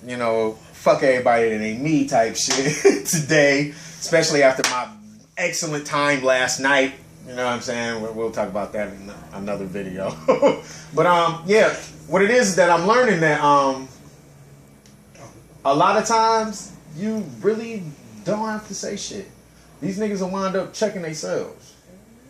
you know, fuck everybody that ain't me type shit today, especially after my excellent time last night. You know what I'm saying? We'll talk about that in another video. But yeah, what it is that I'm learning that a lot of times you really don't have to say shit. These niggas will wind up checking themselves.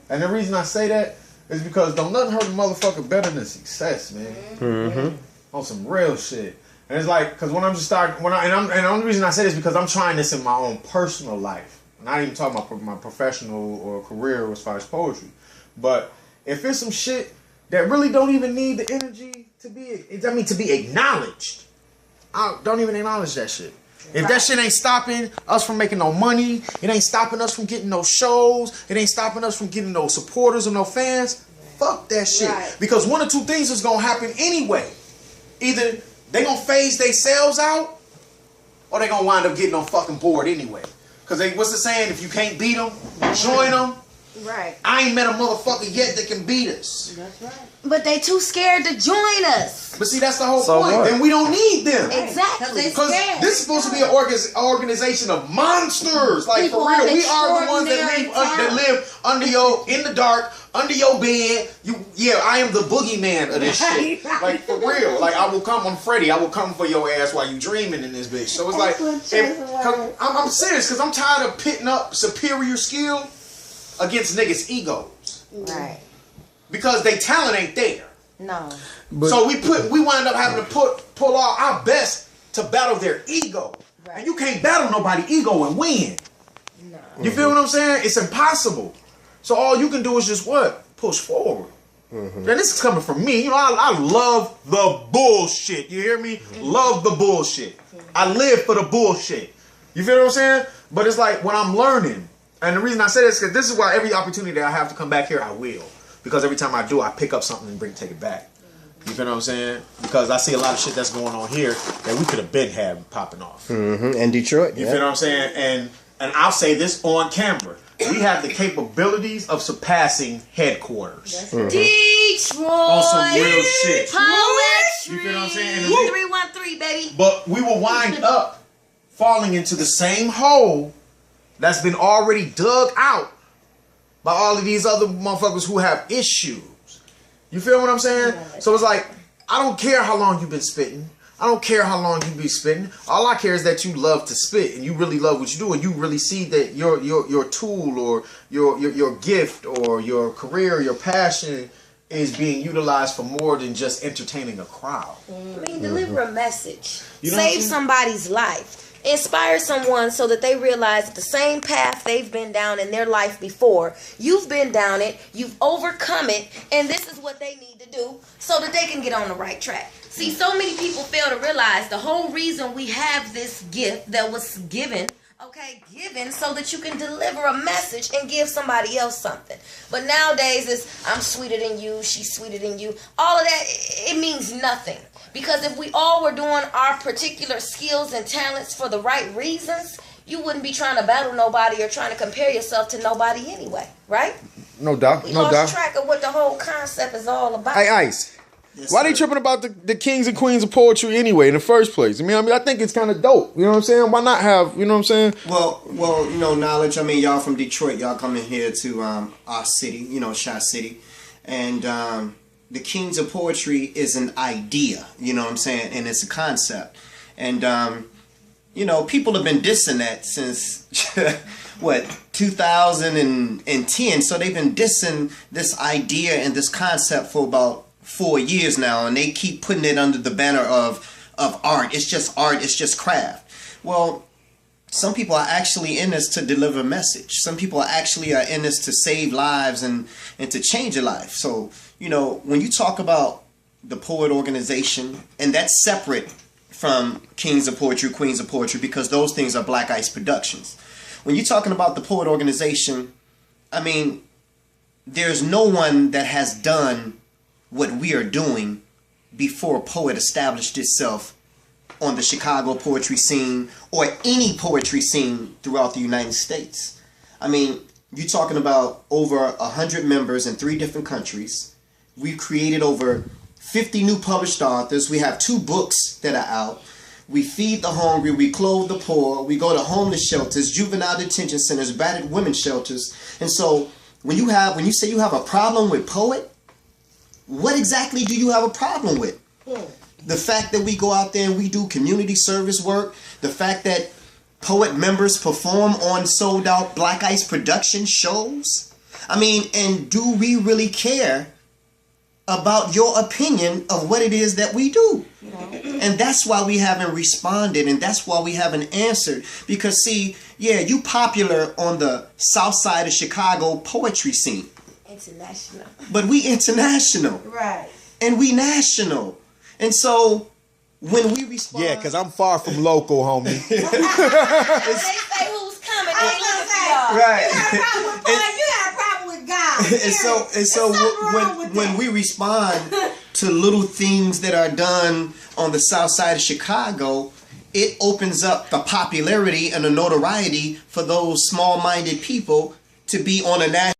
And the reason I say that is because don't nothing hurt a motherfucker better than success, man. Mm-hmm. On some real shit. And it's like, because when I'm just starting, and the only reason I say this is because I'm trying this in my own personal life. Not even talking about my professional or career as far as poetry. But if it's some shit that really don't even need the energy to be acknowledged, I don't even acknowledge that shit. If that shit ain't stopping us from making no money, it ain't stopping us from getting no shows, it ain't stopping us from getting no supporters or no fans, fuck that shit. Right. Because one of two things is gonna happen anyway. Either they gonna phase themselves out, or they gonna wind up getting on fucking board anyway. Because what's the saying? If you can't beat them, join them. Right. I ain't met a motherfucker yet that can beat us. That's right. But they too scared to join us. But see, that's the whole point. What? Then we don't need them. Exactly. Because this is supposed to be an organization of monsters. Like, people, for real, we are the ones that live under in the dark, under your bed. I am the boogeyman of this shit. Like, for real. Like, I'm Freddy. I will come for your ass while you dreaming in this bitch. So it's like, I'm serious, because I'm tired of pitting up superior skill against niggas' egos. Right. Because they talent ain't there. No. So we wind up having to pull our best to battle their ego. Right. And you can't battle nobody's ego and win. No. You feel what I'm saying? It's impossible. So all you can do is just what? Push forward. Mm-hmm. And this is coming from me. You know, I love the bullshit. You hear me? Mm-hmm. Love the bullshit. I live for the bullshit. You feel what I'm saying? But it's like when I'm learning, and the reason I say this is because this is why every opportunity that I have to come back here, I will. Because every time I do, I pick up something and take it back. You feel what I'm saying? Because I see a lot of shit that's going on here that we could have been having popping off. Mm-hmm. And Detroit. You feel what I'm saying? And I'll say this on camera. We have the capabilities of surpassing headquarters. Mm-hmm. Detroit. On some real shit. Poetry. You feel what I'm saying? 313, baby. But we will wind up falling into the same hole that's been already dug out by all of these other motherfuckers who have issues. You feel what I'm saying? So it's like, I don't care how long you've been spitting. I don't care how long you be spitting. All I care is that you love to spit and you really love what you do, and you really see that your tool or your gift or your career, your passion is being utilized for more than just entertaining a crowd. I mean, deliver a message. Save somebody's life. Inspire someone so that they realize that the same path they've been down in their life before, you've been down it, you've overcome it, and this is what they need to do so that they can get on the right track. See, so many people fail to realize the whole reason we have this gift that was given so that you can deliver a message and give somebody else something. But nowadays it's, I'm sweeter than you, she's sweeter than you. All of that, it means nothing. Because if we all were doing our particular skills and talents for the right reasons, you wouldn't be trying to battle nobody or trying to compare yourself to nobody anyway, right? No doubt. We lost track of what the whole concept is all about. Hey, Ice. Yes, why they tripping about the kings and queens of poetry anyway in the first place? I mean, I think it's kind of dope. You know what I'm saying? Why not have, you know what I'm saying? Well, you know, knowledge. I mean, y'all from Detroit, y'all coming here to our city, you know, Shot City. And the kings of poetry is an idea, you know what I'm saying? And it's a concept. And, you know, people have been dissing that since, 2010. So they've been dissing this idea and this concept for about 4 years now, and they keep putting it under the banner of art. It's just art, it's just craft. Well, some people are actually in this to deliver a message. Some people are in this to save lives and to change a life. So, you know, when you talk about the P.O.E.T. organization, and that's separate from Kings of Poetry, Queens of Poetry, because those things are Black Ice Productions. When you're talking about the P.O.E.T. organization, I mean, there's no one that has done what we are doing before P.O.E.T. established itself on the Chicago poetry scene or any poetry scene throughout the United States. I mean, you're talking about over 100 members in 3 different countries. We've created over 50 new published authors. We have 2 books that are out. We feed the hungry, we clothe the poor, we go to homeless shelters, juvenile detention centers, battered women's shelters. And so when you say you have a problem with P.O.E.T, what exactly do you have a problem with? The fact that we go out there and we do community service work, the fact that P.O.E.T members perform on sold out Black Ice production shows. I mean, and do we really care about your opinion of what it is that we do? And that's why we haven't responded, and that's why we haven't answered. Because see, yeah, you popular on the south side of Chicago poetry scene. International. But we international. Right. And we national. And so when we respond, Yeah, because I'm far from local, homie. They say who's coming, they looking for y'all. right. You got a problem with God. And so when we respond to little things that are done on the south side of Chicago, it opens up the popularity and the notoriety for those small-minded people to be on a national